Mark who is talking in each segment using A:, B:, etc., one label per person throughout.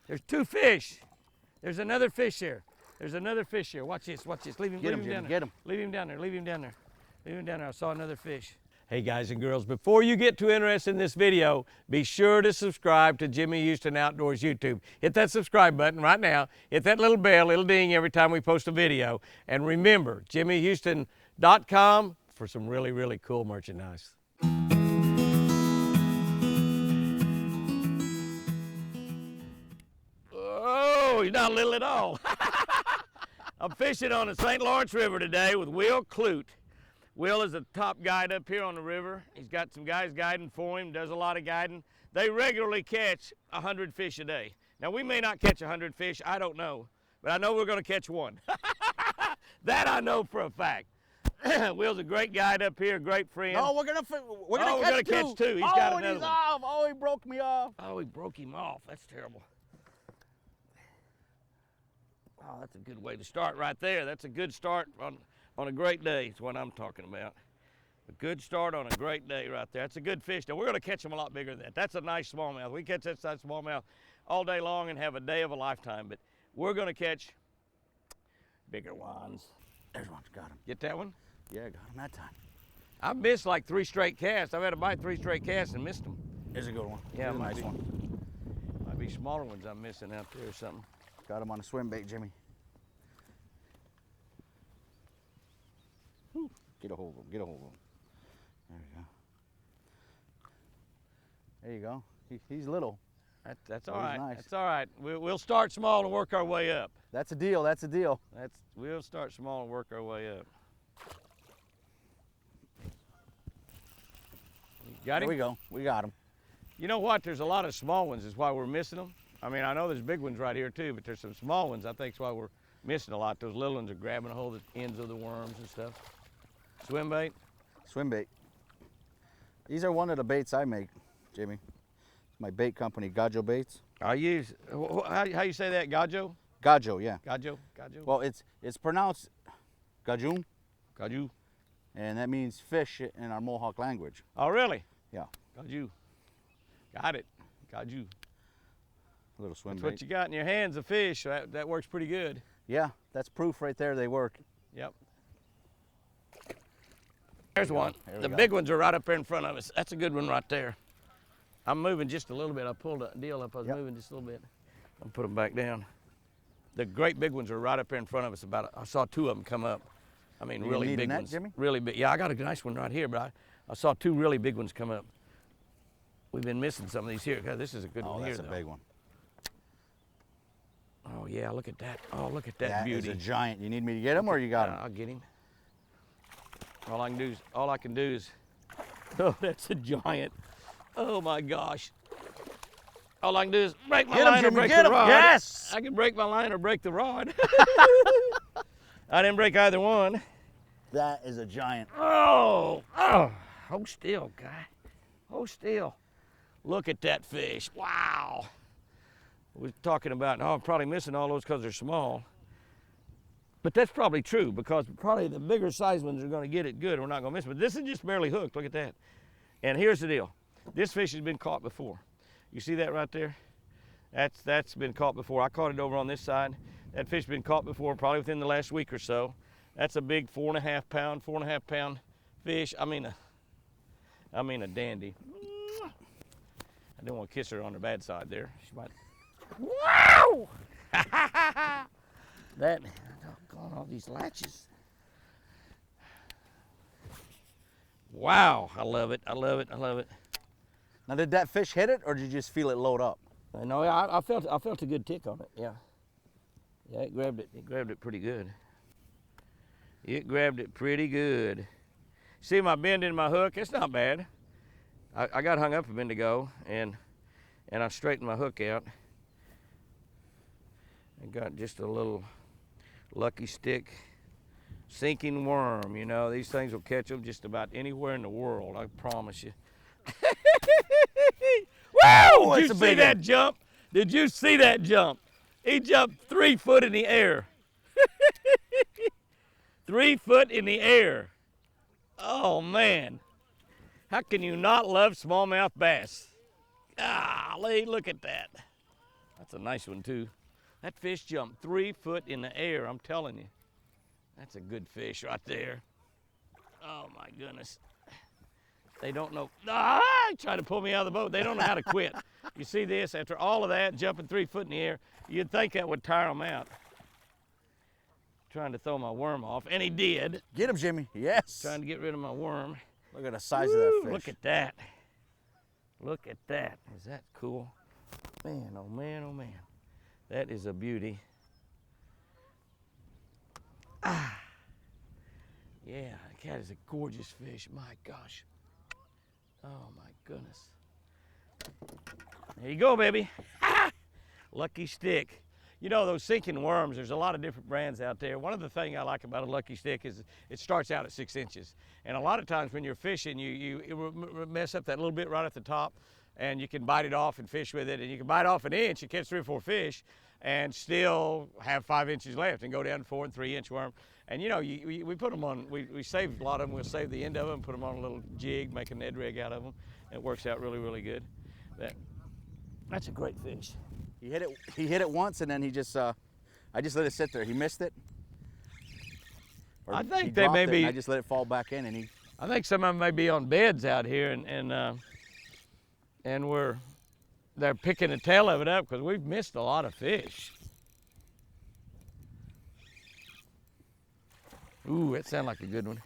A: There's 2 fish. There's another fish here. There's another fish here. Watch this, watch this. Leave him down there.
B: Get him.
A: Leave him down there, leave him down there. Leave him down there, I saw another fish. Hey guys and girls, before you get too interested in this video, be sure to subscribe to Jimmy Houston Outdoors YouTube. Hit that subscribe button right now. Hit that little bell, it'll ding every time we post a video. And remember, jimmyhouston.com for some really, really cool merchandise. Oh, he's not little at all. I'm fishing on the St. Lawrence River today with Will Clute. Will is the top guide up here on the river. He's got some guys guiding for him, does a lot of guiding. They regularly catch 100 fish a day. Now we may not catch 100 fish, I don't know, but I know we're gonna catch one. That I know for a fact. Will's a great guide up here, great friend.
B: No, we're gonna
A: catch two. He's got another
B: he's
A: one.
B: off. Oh, he broke me off.
A: Oh, he broke him off. That's terrible. Oh, that's a good way to start right there. That's a good start on a great day is what I'm talking about. A good start on a great day right there. That's a good fish. Now, we're going to catch them a lot bigger than that. That's a nice smallmouth. We catch that size smallmouth all day long and have a day of a lifetime, but we're going to catch bigger ones.
B: There's one. Got him.
A: Get that one?
B: Yeah, got him that time.
A: I've missed like 3 straight casts. I've had to bite 3 straight casts and missed them.
B: There's a good one.
A: Yeah,
B: a nice one.
A: Might be smaller ones I'm missing out there or something.
B: Got him on a swim bait, Jimmy. Whew. Get a hold of him. Get a hold of him. There we go. There you go. He's little.
A: That's all right.
B: Nice.
A: That's all right. We'll start small and work our way up.
B: That's a deal. That's a deal.
A: We'll start small and work our way up. Got him?
B: There we go. We got him.
A: You know what? There's a lot of small ones. Is why we're missing them. I mean, I know there's big ones right here too, but there's some small ones. I think that's why we're missing a lot. Those little ones are grabbing a hold of the ends of the worms and stuff. Swim bait?
B: Swim bait. These are one of the baits I make, Jimmy. It's my bait company, Gajo Baits.
A: I use, how you say that, Gajo?
B: Gajo, yeah.
A: Gajo? Gajo?
B: Well, it's pronounced Gajum.
A: Gaju.
B: And that means fish in our Mohawk language.
A: Oh, really?
B: Yeah.
A: Gaju. Got it. Gaju.
B: A little swim
A: That's
B: bait.
A: what you got in your hands, a fish. That works pretty good.
B: Yeah, that's proof right there they work.
A: Yep. There's one. The
B: go.
A: big ones are right up there in front of us. That's a good one right there. I'm moving just a little bit. I pulled a deal up. I was moving just a little bit. I'll put them back down. The great big ones are right up there in front of us. I saw 2 of them come up. I mean, really big ones.
B: Jimmy?
A: Really big. Yeah, I got a nice one right here, but I saw 2 really big ones come up. We've been missing some of these here. God, this is a good one here.
B: Oh, that's a big one.
A: Oh yeah, look at that. Oh, look at that beauty.
B: That is a giant. You need me to get him or you got him?
A: I'll get him. All I can do is, oh, that's a giant. Oh my gosh. All I can do is break my line or break the rod.
B: Yes!
A: I can break my line or break the rod. I didn't break either one.
B: That is a giant.
A: Hold still, guy. Hold still. Look at that fish. Wow. We're talking about, I'm probably missing all those because they're small. But that's probably true because probably the bigger size ones are going to get it good. We're not going to miss it. But this is just barely hooked. Look at that. And here's the deal. This fish has been caught before. You see that right there? That's been caught before. I caught it over on this side. That fish has been caught before, probably within the last week or so. That's a big 4.5 pound fish. I mean a dandy. I don't want to kiss her on the bad side there. She might. Wow! That, doggone all these latches. Wow, I love it, I love it, I love it.
B: Now, did that fish hit it or did you just feel it load up?
A: No, I felt a good tick on it, yeah. Yeah, it grabbed it pretty good. It grabbed it pretty good. See my bend in my hook? It's not bad. I got hung up a minute ago and I straightened my hook out. I got just a little lucky stick sinking worm. You know, these things will catch them just about anywhere in the world, I promise you. Woo! Did you see that jump? Did you see that jump? He jumped 3 foot in the air. 3 foot in the air. Oh man. How can you not love smallmouth bass? Golly, look at that. That's a nice one too. That fish jumped 3 foot in the air, I'm telling you. That's a good fish right there. Oh my goodness. They don't know, try to pull me out of the boat. They don't know how to quit. You see this, after all of that, jumping 3 foot in the air, you'd think that would tire them out. Trying to throw my worm off, and he did.
B: Get him, Jimmy, yes.
A: Trying to get rid of my worm.
B: Look at the size of that fish.
A: Look at that. Look at that. Is that cool? Man, oh man, oh man. That is a beauty. Ah. Yeah, that is a gorgeous fish. My gosh. Oh my goodness. There you go, baby. Lucky stick. You know, those sinking worms, there's a lot of different brands out there. One of the things I like about a lucky stick is it starts out at 6 inches. And a lot of times when you're fishing, you mess up that little bit right at the top, and you can bite it off and fish with it. And you can bite off an inch and catch 3 or 4 fish and still have 5 inches left and go down to 4 and 3 inch worm. And you know, we put them on, we save a lot of them. We'll save the end of them, put them on a little jig, make a Ned rig out of them. It works out really, really good. That's a great fish.
B: He hit it once, and then he just, I just let it sit there. He missed it. Or
A: I think
B: he
A: they
B: dropped
A: may
B: it,
A: be.
B: and I just let it fall back in, and he.
A: I think some of them may be on beds out here, and they're picking the tail of it up because we've missed a lot of fish. Ooh, that sounds like a good one.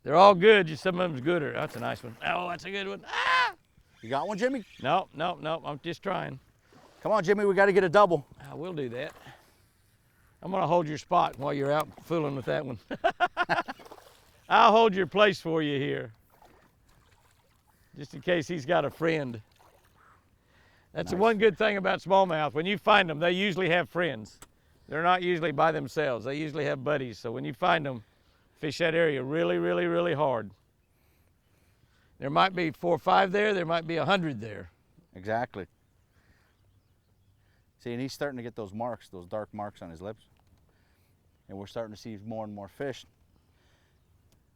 A: They're all good, just some of them's gooder. That's a nice one. Oh, that's a good one. Ah!
B: You got one, Jimmy?
A: No, I'm just trying.
B: Come on, Jimmy, we got to get a double.
A: I will do that. I'm gonna hold your spot while you're out fooling with that one. I'll hold your place for you here, just in case he's got a friend. That's the one good thing about smallmouth. When you find them, they usually have friends. They're not usually by themselves. They usually have buddies. So when you find them, fish that area really, really, really hard. There might be 4 or 5 there. There might be 100 there.
B: Exactly. See, and he's starting to get those marks, those dark marks on his lips. And we're starting to see more and more fish.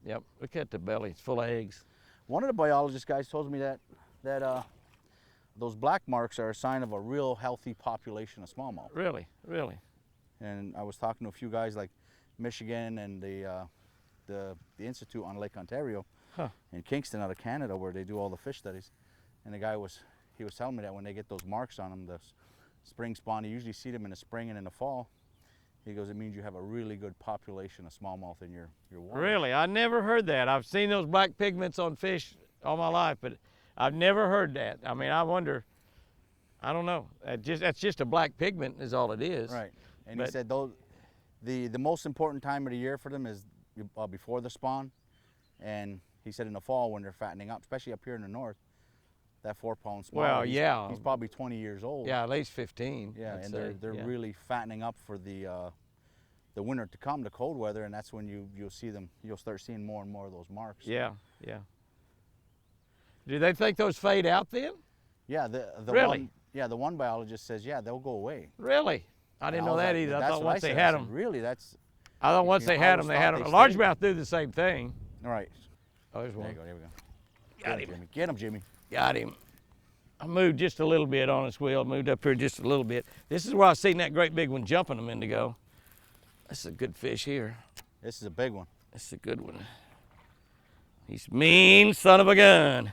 A: Yep, look at the belly, it's full of eggs.
B: One of the biologist guys told me that those black marks are a sign of a real healthy population of smallmouth.
A: Really, really.
B: And I was talking to a few guys like Michigan and the Institute on Lake Ontario in Kingston out of Canada, where they do all the fish studies. And the guy was telling me that when they get those marks on them, the spring spawn, you usually see them in the spring and in the fall. He goes, it means you have a really good population of smallmouth in your water.
A: Really? I never heard that. I've seen those black pigments on fish all my life, but I've never heard that. I mean, I wonder, I don't know. That's just a black pigment is all it is.
B: Right. And he said the most important time of the year for them is before the spawn. And he said in the fall when they're fattening up, especially up here in the north, that 4-pound spawn.
A: Well, yeah.
B: He's probably 20 years old.
A: Yeah, at least 15.
B: Yeah, and they're really fattening up for the winter to come, the cold weather, and that's when you'll start seeing more and more of those marks.
A: Yeah, yeah. Do they think those fade out then?
B: Yeah,
A: really?
B: The one biologist says, yeah, they'll go away.
A: Really? I didn't know that either. I thought once they had them.
B: Really, that's.
A: I thought once they had them, they had them. Largemouth do the same thing.
B: All right.
A: Oh, there's one.
B: There you go. There we go.
A: Got him.
B: Jimmy. Get him, Jimmy.
A: Got him. I moved just a little bit on his wheel. I moved up here just a little bit. This is where I seen that great big one jumping a minute ago. That's a good fish here.
B: This is a big one.
A: That's a good one. He's mean son of a gun.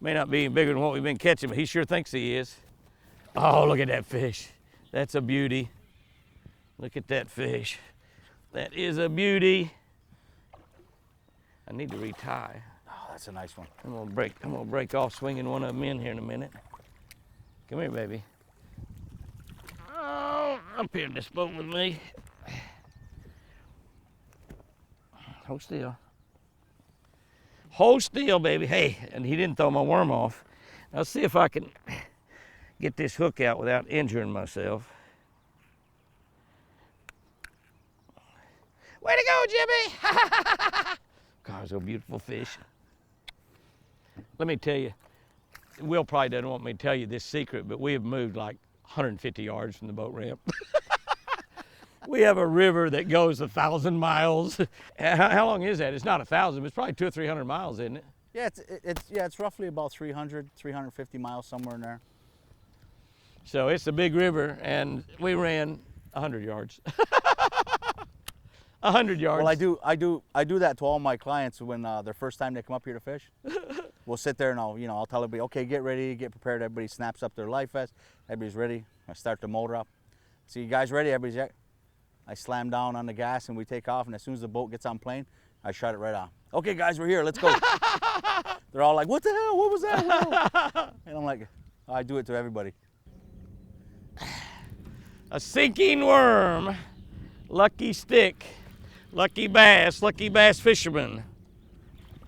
A: May not be bigger than what we've been catching, but he sure thinks he is. Oh, look at that fish. That's a beauty. Look at that fish. That is a beauty. I need to retie.
B: Oh, that's a nice one.
A: I'm gonna break off swinging one of them in here in a minute. Come here, baby. Oh, up here in this boat with me. Hold still. Hold still, baby. Hey, and he didn't throw my worm off. Now, let's see if I can get this hook out without injuring myself. Way to go, Jimmy! God, it's a beautiful fish. Let me tell you, Will probably doesn't want me to tell you this secret, but we have moved like 150 yards from the boat ramp. We have a river that goes 1,000 miles. How long is that? It's not 1,000, but it's probably 200 or 300 miles, isn't it?
B: Yeah, it's roughly about 300, 350 miles, somewhere in there.
A: So it's a big river, and we ran 100 yards. 100 yards.
B: Well, I do that to all my clients when their first time they come up here to fish. We'll sit there and I'll tell everybody, okay, get ready, get prepared. Everybody snaps up their life vest. Everybody's ready. I start the motor up. So you guys ready? Everybody's ready. I slam down on the gas and we take off. And as soon as the boat gets on plane, I shut it right on. Okay, guys, we're here. Let's go. They're all like, what the hell? What was that? And I'm like, I do it to everybody.
A: A sinking worm, lucky stick, lucky bass fisherman.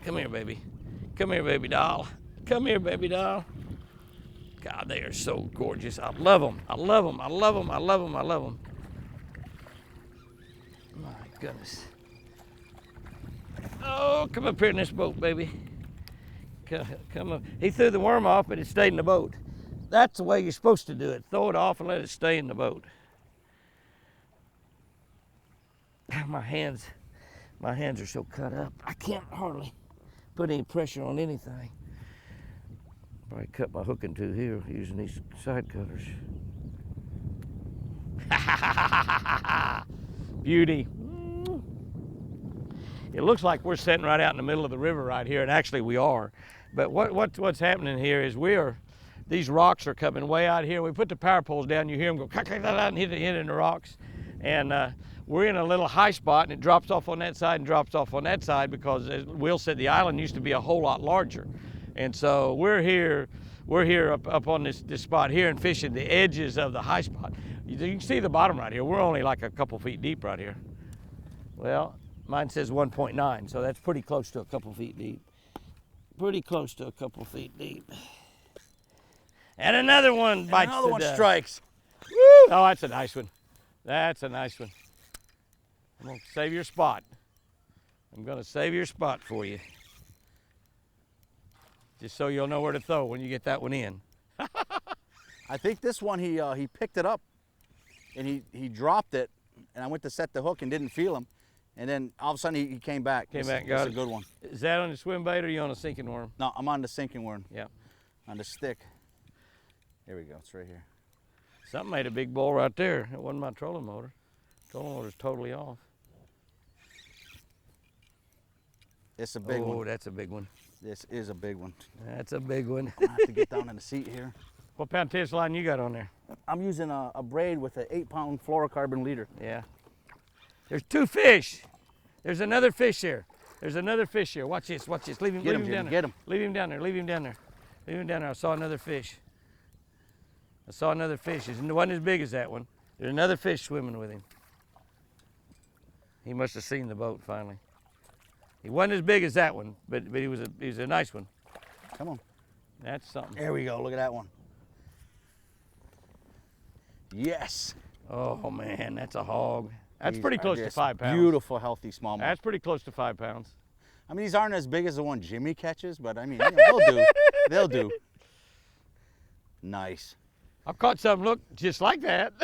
A: Come here, baby. Come here, baby doll. Come here, baby doll. God, they are so gorgeous. I love them. I love them. I love them. I love them. I love them. My goodness. Oh, come up here in this boat, baby. Come up. He threw the worm off, but it stayed in the boat. That's the way you're supposed to do it. Throw it off and let it stay in the boat. My hands are so cut up. I can't hardly put any pressure on anything. Probably cut my hook in two here using these side cutters. Beauty. It looks like we're sitting right out in the middle of the river right here, and actually we are. But what's happening here is these rocks are coming way out here. We put the power poles down, you hear them go and hit in the rocks. And we're in a little high spot, and it drops off on that side and drops off on that side because, as Will said, the island used to be a whole lot larger. And so we're here up on this spot here and fishing the edges of the high spot. You can see the bottom right here. We're only like a couple feet deep right here. Well, mine says 1.9, so that's pretty close to a couple feet deep. Pretty close to a couple feet deep. And another one bites
B: another
A: the
B: one
A: dust.
B: strikes.
A: Woo! Oh, that's a nice one. That's a nice one. I'm gonna save your spot. I'm gonna save your spot for you. Just so you'll know where to throw when you get that one in.
B: I think this one he picked it up and he dropped it, and I went to set the hook and didn't feel him, and then all of a sudden he came back.
A: Came
B: This-
A: back,
B: this
A: got
B: is
A: it.
B: a good one.
A: Is that on the swim bait or are you on a sinking worm?
B: No, I'm on the sinking worm.
A: Yeah.
B: On the stick. Here we go. It's right here.
A: Something made a big bull right there. It wasn't my trolling motor. Trolling motor's totally off.
B: It's a big
A: Oh,
B: one.
A: that's a big one.
B: This is a big one.
A: That's a big one.
B: I have to get down in the seat here.
A: What pound test line you got on there?
B: I'm using a braid with an 8-pound fluorocarbon leader.
A: Yeah. There's two fish. There's another fish here. There's another fish here. Watch this, watch this. Leave him,
B: Get
A: leave
B: him,
A: him
B: Jimmy,
A: down there.
B: get him.
A: Leave him down there, leave him down there. Leave him down there. I saw another fish. I saw another fish. It wasn't as big as that one. There's another fish swimming with him. He must have seen the boat finally. He wasn't as big as that one, but he was a nice one.
B: Come on.
A: That's something.
B: There we go. Look at that one. Yes.
A: Oh man, that's a hog. That's
B: These
A: pretty
B: are
A: close to
B: just
A: 5 pounds.
B: Beautiful, healthy smallmouth.
A: That's pretty close to 5 pounds.
B: I mean, these aren't as big as the one Jimmy catches, but I mean, they'll do. They'll do. Nice.
A: I've caught some look just like that.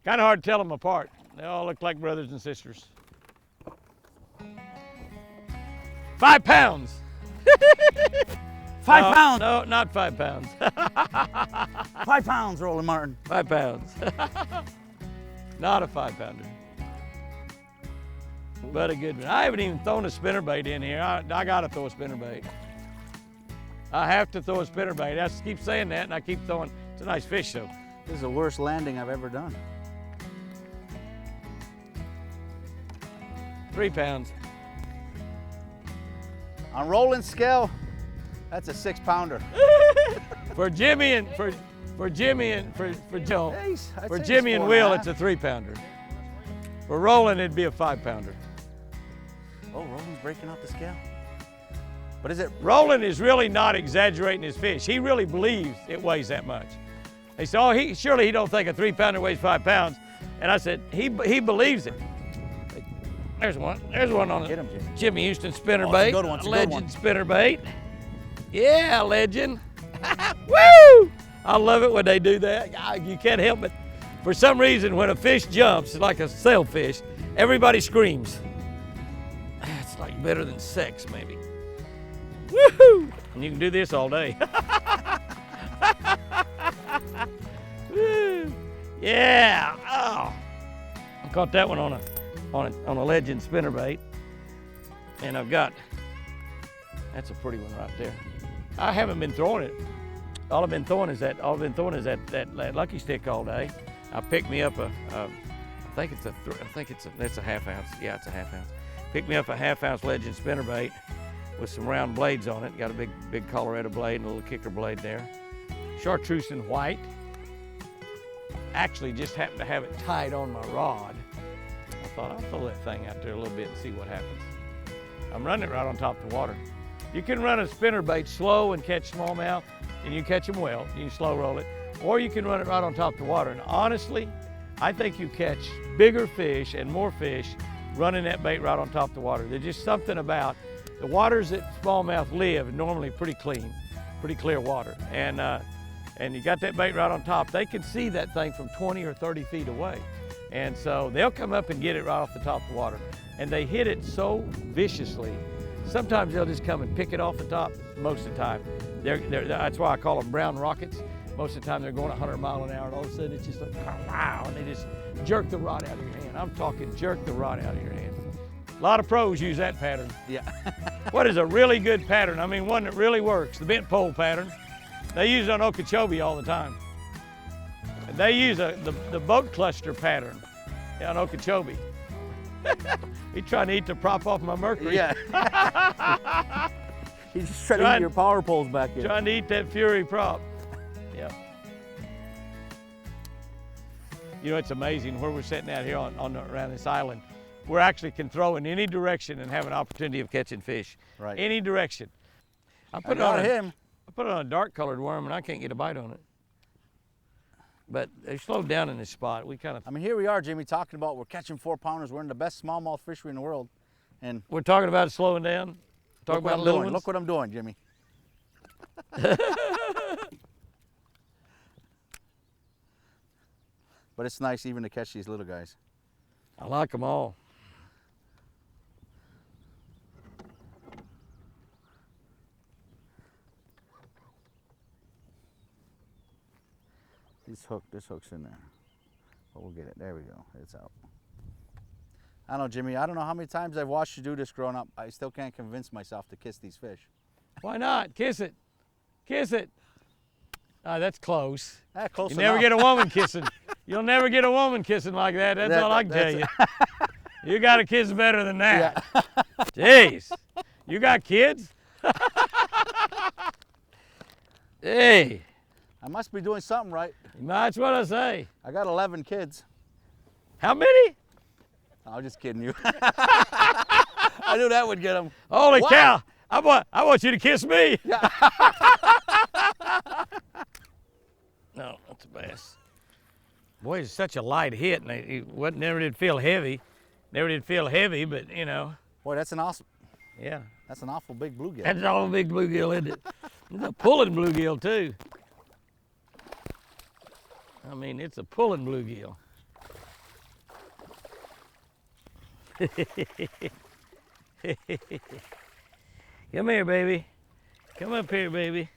A: Kind of hard to tell them apart. They all look like brothers and sisters. 5 pounds.
B: 5 pounds.
A: No, not 5 pounds.
B: 5 pounds, Roland Martin.
A: 5 pounds. Not a 5-pounder. But a good one. I haven't even thrown a spinnerbait in here. I gotta throw a spinnerbait. I have to throw a spinnerbait. I keep saying that and I keep throwing. It's a nice fish though.
B: This is the worst landing I've ever done.
A: 3 pounds.
B: On Roland's scale, that's a 6-pounder.
A: For Jimmy and for Jimmy and for Joe.
B: I'd
A: For
B: say
A: Jimmy
B: it's
A: and
B: 4
A: Will,
B: and
A: it's
B: a
A: a 3-pounder. For Roland, it'd be a 5-pounder.
B: half. Oh, Roland's breaking out the scale. What is it?
A: Roland is really not exaggerating his fish. He really believes it weighs that much. He said, oh, surely he don't think a 3-pounder weighs 5 pounds. And I said, he believes it. There's one. There's one on
B: Get him,
A: it.
B: Jimmy.
A: Jimmy Houston
B: Oh,
A: spinnerbait.
B: it's a good one, it's a good
A: Legend
B: one.
A: spinnerbait. Yeah, legend. Woo! I love it when they do that. You can't help it. For some reason, when a fish jumps, like a sailfish, everybody screams. It's like better than sex, maybe. Woohoo! And you can do this all day. Yeah. Oh. I caught that one on a Legend spinnerbait. And I've got, that's a pretty one right there. I haven't been throwing it. All I've been throwing is that Lucky Stick all day. I picked me up that's a half ounce. Yeah, it's a half ounce. Picked me up a half-ounce Legend spinnerbait with some round blades on it. Got a big Colorado blade and a little kicker blade there. Chartreuse and white. Actually just happened to have it tied on my rod. I thought I'll throw that thing out there a little bit and see what happens. I'm running it right on top of the water. You can run a spinnerbait slow and catch smallmouth, and you catch them well. You can slow roll it, or you can run it right on top of the water. And honestly, I think you catch bigger fish and more fish running that bait right on top of the water. There's just something about the waters that smallmouth live normally pretty clean, pretty clear water. And you got that bait right on top. They can see that thing from 20 or 30 feet away. And so they'll come up and get it right off the top of the water. And they hit it so viciously. Sometimes they'll just come and pick it off the top. Most of the time, that's why I call them brown rockets. Most of the time they're going 100 miles an hour, and all of a sudden it's just like, wow, and they just jerk the rod out of your hand. I'm talking jerk the rod out of your hand. A lot of pros use that pattern.
B: Yeah.
A: What is a really good pattern? I mean, one that really works, the bent pole pattern. They use it on Okeechobee all the time. They use the boat cluster pattern on Okeechobee. He's trying to eat the prop off my Mercury.
B: Yeah. He's just trying to eat your power poles back here.
A: Trying to eat that Fury prop. Yep. You know, it's amazing where we're sitting out here around this island. We actually can throw in any direction and have an opportunity of catching fish.
B: Right.
A: Any direction. I put it on a dark colored worm and I can't get a bite on it. But they slowed down in this spot.
B: I mean, here we are, Jimmy, talking about we're catching 4-pounders. We're in the best smallmouth fishery in the world. And
A: we're talking about slowing down. Talking about little ones.
B: Look what I'm doing, Jimmy. But it's nice even to catch these little guys.
A: I like them all.
B: This hook's in there. But we'll get it. There we go. It's out. I don't know, Jimmy. I don't know how many times I've watched you do this growing up. I still can't convince myself to kiss these fish.
A: Why not? Kiss it. Kiss it. That's close.
B: Close
A: You
B: enough.
A: never get a woman kissing. You'll never get a woman kissing like that. That's all I can tell you. You got to kiss better than that.
B: Yeah.
A: Jeez. You got kids? Hey.
B: I must be doing something right.
A: That's what I say.
B: I got 11 kids.
A: How many?
B: I was just kidding you. I knew that would get them.
A: Holy cow. I want you to kiss me.
B: Yeah.
A: No, that's a bass. Boy, it's such a light hit, and it never did feel heavy. Never did feel heavy, but you know.
B: Boy, that's an awesome.
A: Yeah.
B: That's an awful big bluegill.
A: That's an awful big bluegill, isn't it? It's a pulling bluegill too. I mean, it's a pulling bluegill. Come here, baby. Come up here, baby.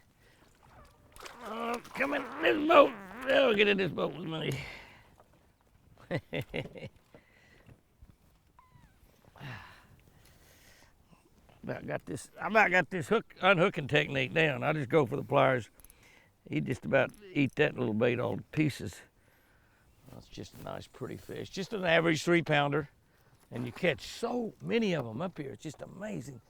A: Oh, come in this boat. Oh, get in this boat with me. I about got this unhooking technique down. I just go for the pliers. He just about eat that little bait all to pieces. That's just a nice, pretty fish. Just an average 3-pounder. And you catch so many of them up here. It's just amazing.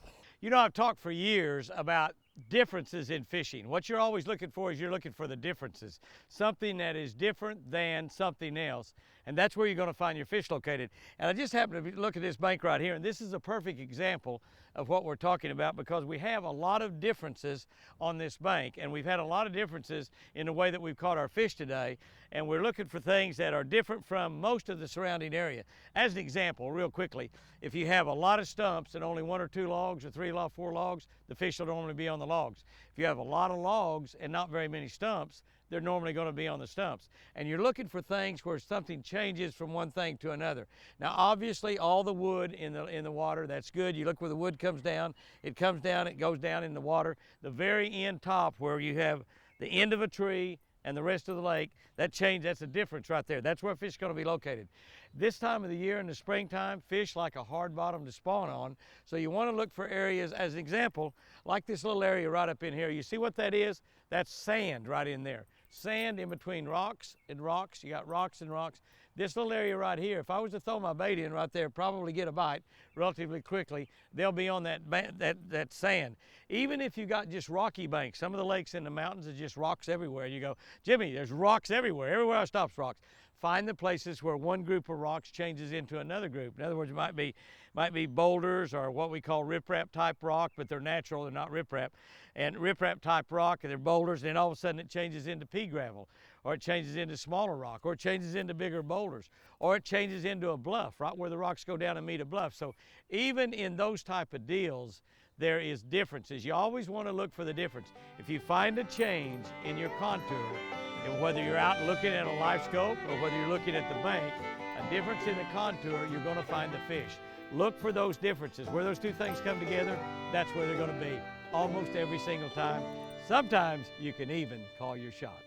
A: You know, I've talked for years about differences in fishing. What you're always looking for is you're looking for the differences. Something that is different than something else. And that's where you're going to find your fish located. And I just happened to look at this bank right here, and this is a perfect example of what we're talking about, because we have a lot of differences on this bank, and we've had a lot of differences in the way that we've caught our fish today, and we're looking for things that are different from most of the surrounding area. As an example, real quickly, if you have a lot of stumps and only 1 or 2 logs or 3 or 4 logs, the fish will normally be on the logs. If you have a lot of logs and not very many stumps, they're normally going to be on the stumps. And you're looking for things where something changes from one thing to another. Now, obviously, all the wood in the water, that's good. You look where the wood comes down, it goes down in the water. The very end top where you have the end of a tree and the rest of the lake, that's a difference right there. That's where fish are going to be located. This time of the year in the springtime, fish like a hard bottom to spawn on, so you want to look for areas, as an example, like this little area right up in here. You see what that is? That's sand right in there. Sand in between rocks and rocks. You got rocks and rocks. This little area right here, if I was to throw my bait in right there, probably get a bite relatively quickly. They'll be on that sand. Even if you got just rocky banks, some of the lakes in the mountains are just rocks everywhere. You go, Jimmy, there's rocks everywhere. Everywhere I stop's rocks. Find the places where one group of rocks changes into another group. In other words, it might be boulders or what we call riprap type rock, but they're natural, they're not riprap. And riprap type rock, and they're boulders, and then all of a sudden it changes into pea gravel, or it changes into smaller rock, or it changes into bigger boulders, or it changes into a bluff, right where the rocks go down and meet a bluff. So even in those type of deals, there is differences. You always want to look for the difference. If you find a change in your contour, and whether you're out looking at a live scope or whether you're looking at the bank, a difference in the contour, you're going to find the fish. Look for those differences. Where those two things come together, that's where they're going to be almost every single time. Sometimes you can even call your shot.